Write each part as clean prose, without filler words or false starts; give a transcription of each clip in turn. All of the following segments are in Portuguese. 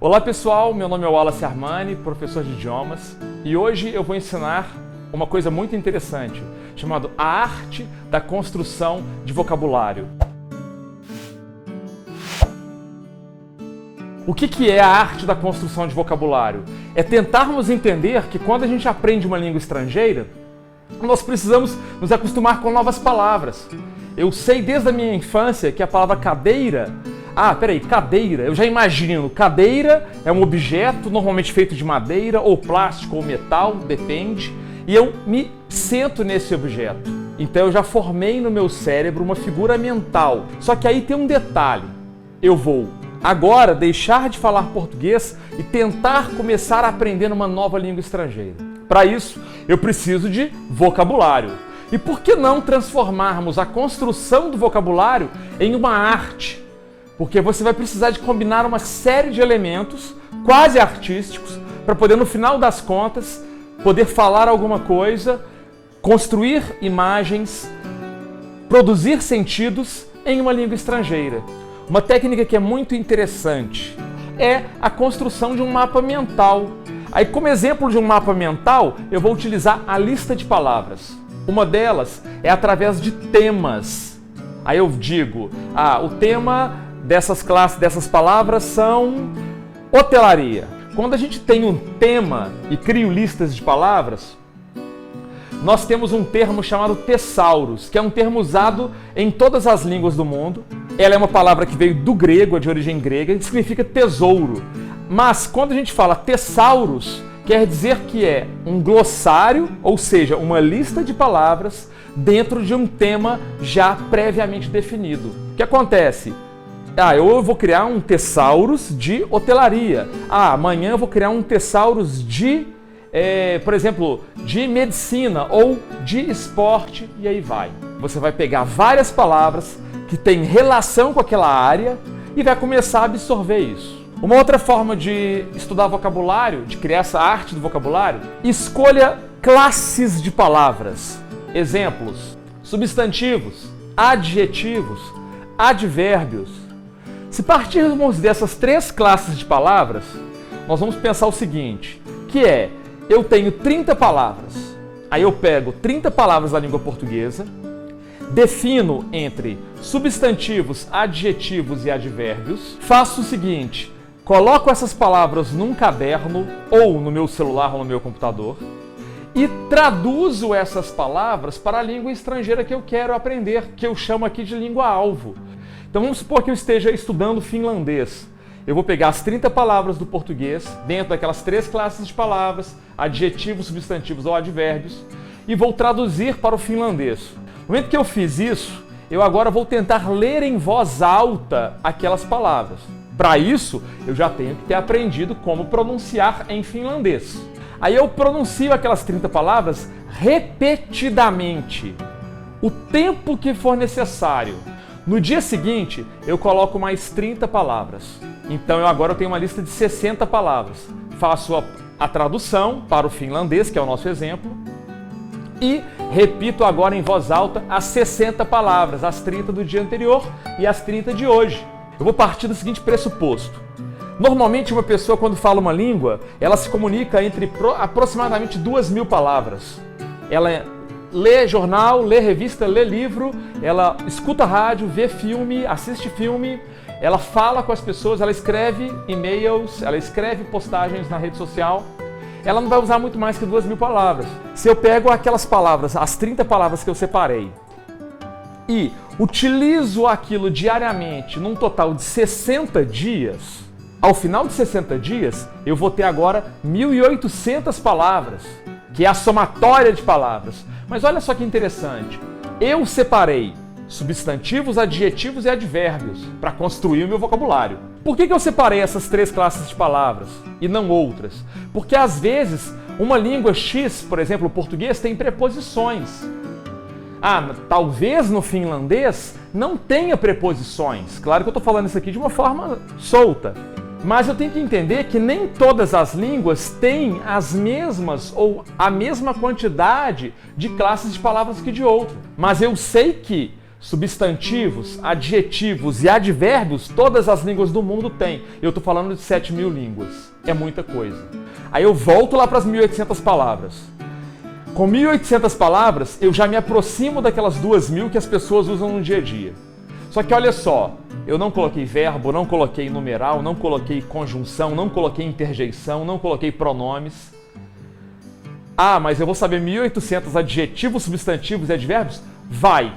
Olá pessoal, meu nome é Wallace Armani, professor de idiomas, e hoje eu vou ensinar uma coisa muito interessante, chamada a arte da construção de vocabulário. O que é a arte da construção de vocabulário? É tentarmos entender que quando a gente aprende uma língua estrangeira, nós precisamos nos acostumar com novas palavras. Eu sei desde a minha infância que a palavra cadeira... cadeira. Eu já imagino. Cadeira é um objeto normalmente feito de madeira, ou plástico, ou metal, depende. E eu me sento nesse objeto. Então eu já formei no meu cérebro uma figura mental. Só que aí tem um detalhe. Eu vou agora deixar de falar português e tentar começar a aprender uma nova língua estrangeira. Para isso, eu preciso de vocabulário. E por que não transformarmos a construção do vocabulário em uma arte? Porque você vai precisar de combinar uma série de elementos quase artísticos para poder, no final das contas, poder falar alguma coisa, construir imagens, produzir sentidos em uma língua estrangeira. Uma técnica que é muito interessante é a construção de um mapa mental. Aí, como exemplo de um mapa mental, eu vou utilizar a lista de palavras. Uma delas é através de temas. Aí eu digo, o tema dessas classes, dessas palavras são hotelaria. Quando a gente tem um tema e crio listas de palavras, nós temos um termo chamado tesauros, que é um termo usado em todas as línguas do mundo. Ela é uma palavra que veio do grego, é de origem grega, e significa tesouro. Mas quando a gente fala tesauros, quer dizer que é um glossário, ou seja, uma lista de palavras dentro de um tema já previamente definido. O que acontece? Eu vou criar um tesauros de hotelaria. Amanhã eu vou criar um tesauros de, por exemplo, de medicina ou de esporte, e aí vai. Você vai pegar várias palavras que têm relação com aquela área e vai começar a absorver isso. Uma outra forma de estudar vocabulário, de criar essa arte do vocabulário, escolha classes de palavras. Exemplos: substantivos, adjetivos, advérbios. Se partirmos dessas três classes de palavras, nós vamos pensar o seguinte, que é, eu tenho 30 palavras, aí eu pego 30 palavras da língua portuguesa, defino entre substantivos, adjetivos e advérbios, faço o seguinte, coloco essas palavras num caderno, ou no meu celular ou no meu computador, e traduzo essas palavras para a língua estrangeira que eu quero aprender, que eu chamo aqui de língua-alvo. Então vamos supor que eu esteja estudando finlandês. Eu vou pegar as 30 palavras do português, dentro daquelas três classes de palavras, adjetivos, substantivos ou advérbios, e vou traduzir para o finlandês. No momento que eu fiz isso, eu agora vou tentar ler em voz alta aquelas palavras. Para isso, eu já tenho que ter aprendido como pronunciar em finlandês. Aí eu pronuncio aquelas 30 palavras repetidamente, o tempo que for necessário. No dia seguinte, eu coloco mais 30 palavras. Então agora eu tenho uma lista de 60 palavras. Faço a tradução para o finlandês, que é o nosso exemplo, e repito agora em voz alta as 60 palavras, as 30 do dia anterior e as 30 de hoje. Eu vou partir do seguinte pressuposto. Normalmente uma pessoa, quando fala uma língua, ela se comunica entre aproximadamente 2.000 palavras. Ela lê jornal, lê revista, lê livro, ela escuta rádio, vê filme, assiste filme, ela fala com as pessoas, ela escreve e-mails, ela escreve postagens na rede social. Ela não vai usar muito mais que 2.000 palavras. Se eu pego aquelas palavras, as 30 palavras que eu separei, e utilizo aquilo diariamente num total de 60 dias, ao final de 60 dias, eu vou ter agora 1.800 palavras, que é a somatória de palavras. Mas olha só que interessante, eu separei substantivos, adjetivos e advérbios para construir o meu vocabulário. Por que eu separei essas três classes de palavras e não outras? Porque às vezes uma língua X, por exemplo, o português, tem preposições. Talvez no finlandês não tenha preposições. Claro que eu estou falando isso aqui de uma forma solta. Mas eu tenho que entender que nem todas as línguas têm as mesmas ou a mesma quantidade de classes de palavras que de outra. Mas eu sei que substantivos, adjetivos e advérbios todas as línguas do mundo têm. Eu estou falando de 7.000 línguas. É muita coisa. Aí eu volto lá para as 1.800 palavras. Com 1.800 palavras, eu já me aproximo daquelas 2.000 que as pessoas usam no dia a dia. Só que olha só, eu não coloquei verbo, não coloquei numeral, não coloquei conjunção, não coloquei interjeição, não coloquei pronomes. Ah, mas eu vou saber 1.800 adjetivos, substantivos e advérbios? Vai!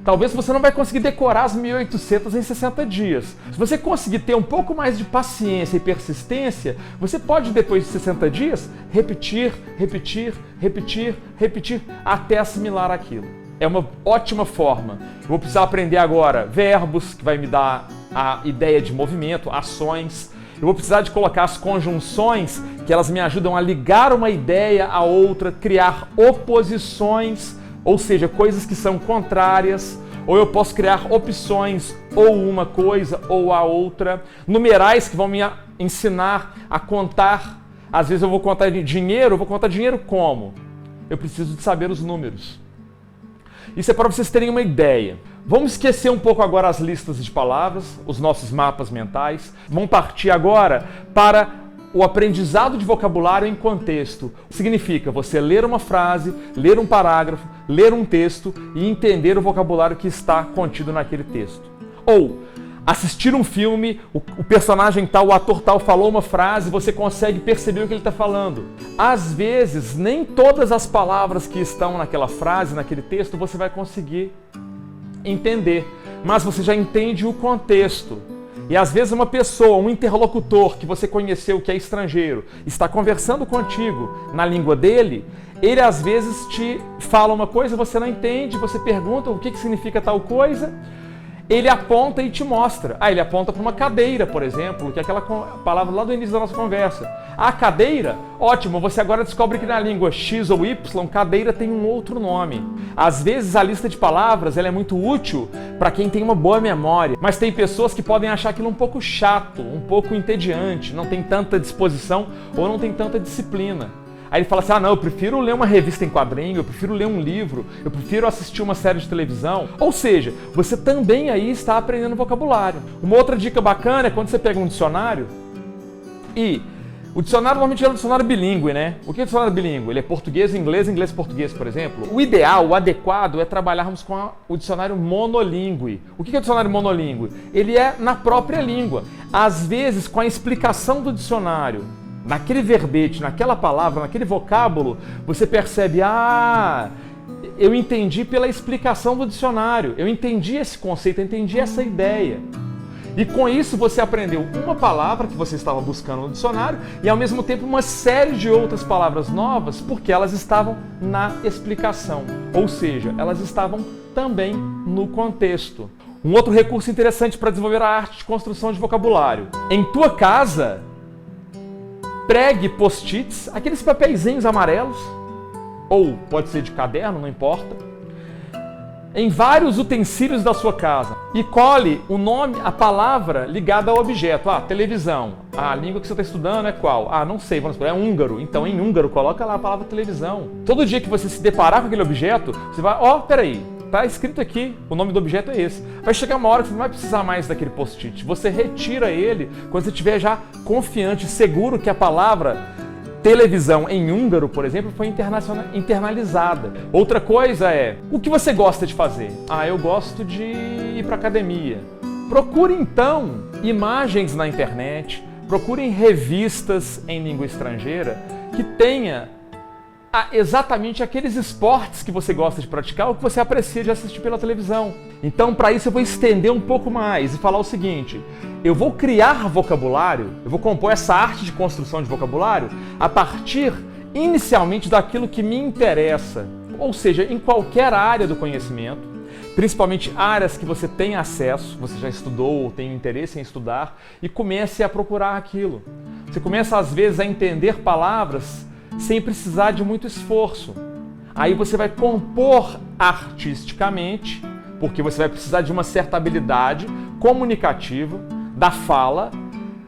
Talvez você não vai conseguir decorar as 1.800 em 60 dias. Se você conseguir ter um pouco mais de paciência e persistência, você pode, depois de 60 dias, repetir, até assimilar aquilo. É uma ótima forma. Eu vou precisar aprender agora verbos, que vai me dar a ideia de movimento, ações. Eu vou precisar de colocar as conjunções, que elas me ajudam a ligar uma ideia a outra, criar oposições, ou seja, coisas que são contrárias. Ou eu posso criar opções, ou uma coisa ou a outra. Numerais que vão me ensinar a contar. Às vezes eu vou contar dinheiro, eu vou contar dinheiro como? Eu preciso de saber os números. Isso é para vocês terem uma ideia. Vamos esquecer um pouco agora as listas de palavras, os nossos mapas mentais. Vamos partir agora para o aprendizado de vocabulário em contexto. Significa você ler uma frase, ler um parágrafo, ler um texto e entender o vocabulário que está contido naquele texto. Ou assistir um filme, o personagem tal, o ator tal falou uma frase, você consegue perceber o que ele está falando. Às vezes, nem todas as palavras que estão naquela frase, naquele texto, você vai conseguir entender, mas você já entende o contexto. E às vezes uma pessoa, um interlocutor que você conheceu, que é estrangeiro, está conversando contigo na língua dele, ele às vezes te fala uma coisa, você não entende, você pergunta o que significa tal coisa, ele aponta e te mostra. Ele aponta para uma cadeira, por exemplo, que é aquela palavra lá do início da nossa conversa. A cadeira, ótimo, você agora descobre que na língua X ou Y, cadeira tem um outro nome. Às vezes a lista de palavras ela é muito útil para quem tem uma boa memória, mas tem pessoas que podem achar aquilo um pouco chato, um pouco entediante, não tem tanta disposição ou não tem tanta disciplina. Aí ele fala assim, não, eu prefiro ler uma revista em quadrinho, eu prefiro ler um livro, eu prefiro assistir uma série de televisão. Ou seja, você também aí está aprendendo vocabulário. Uma outra dica bacana é quando você pega um dicionário e o dicionário normalmente é um dicionário bilíngue, né? O que é o dicionário bilíngue? Ele é português, inglês, português, por exemplo. O ideal, o adequado é trabalharmos com o dicionário monolíngue. O que é o dicionário monolíngue? Ele é na própria língua. Às vezes, com a explicação do dicionário, naquele verbete, naquela palavra, naquele vocábulo, você percebe, eu entendi pela explicação do dicionário, eu entendi esse conceito, eu entendi essa ideia. E com isso você aprendeu uma palavra que você estava buscando no dicionário e ao mesmo tempo uma série de outras palavras novas porque elas estavam na explicação, ou seja, elas estavam também no contexto. Um outro recurso interessante para desenvolver a arte de construção de vocabulário. Em tua casa, pregue post-its, aqueles papeizinhos amarelos, ou pode ser de caderno, não importa, em vários utensílios da sua casa e cole o nome, a palavra ligada ao objeto. Televisão. A língua que você está estudando é qual? Não sei, vamos supor, é húngaro. Então em húngaro coloca lá a palavra televisão. Todo dia que você se deparar com aquele objeto, você vai, peraí, tá escrito aqui, o nome do objeto é esse. Vai chegar uma hora que você não vai precisar mais daquele post-it. Você retira ele quando você estiver já confiante, seguro que a palavra televisão em húngaro, por exemplo, foi internalizada. Outra coisa é, o que você gosta de fazer? Eu gosto de ir para academia. Procure então imagens na internet, procurem revistas em língua estrangeira que tenha exatamente aqueles esportes que você gosta de praticar ou que você aprecia de assistir pela televisão. Então, para isso eu vou estender um pouco mais e falar o seguinte, eu vou criar vocabulário, eu vou compor essa arte de construção de vocabulário a partir, inicialmente, daquilo que me interessa, ou seja, em qualquer área do conhecimento, principalmente áreas que você tem acesso, você já estudou ou tem interesse em estudar, e comece a procurar aquilo. Você começa, às vezes, a entender palavras sem precisar de muito esforço. Aí você vai compor artisticamente, porque você vai precisar de uma certa habilidade comunicativa, da fala,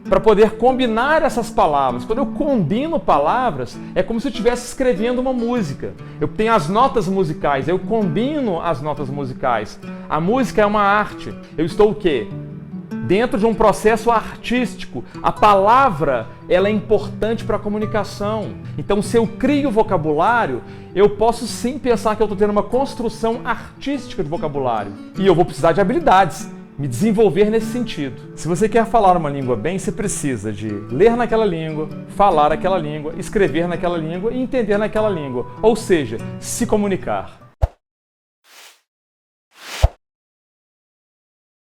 para poder combinar essas palavras. Quando eu combino palavras, é como se eu estivesse escrevendo uma música. Eu tenho as notas musicais, eu combino as notas musicais. A música é uma arte. Eu estou o quê? Dentro de um processo artístico. A palavra, ela é importante para a comunicação. Então, se eu crio vocabulário, eu posso sim pensar que eu estou tendo uma construção artística de vocabulário. E eu vou precisar de habilidades, me desenvolver nesse sentido. Se você quer falar uma língua bem, você precisa de ler naquela língua, falar aquela língua, escrever naquela língua e entender naquela língua. Ou seja, se comunicar.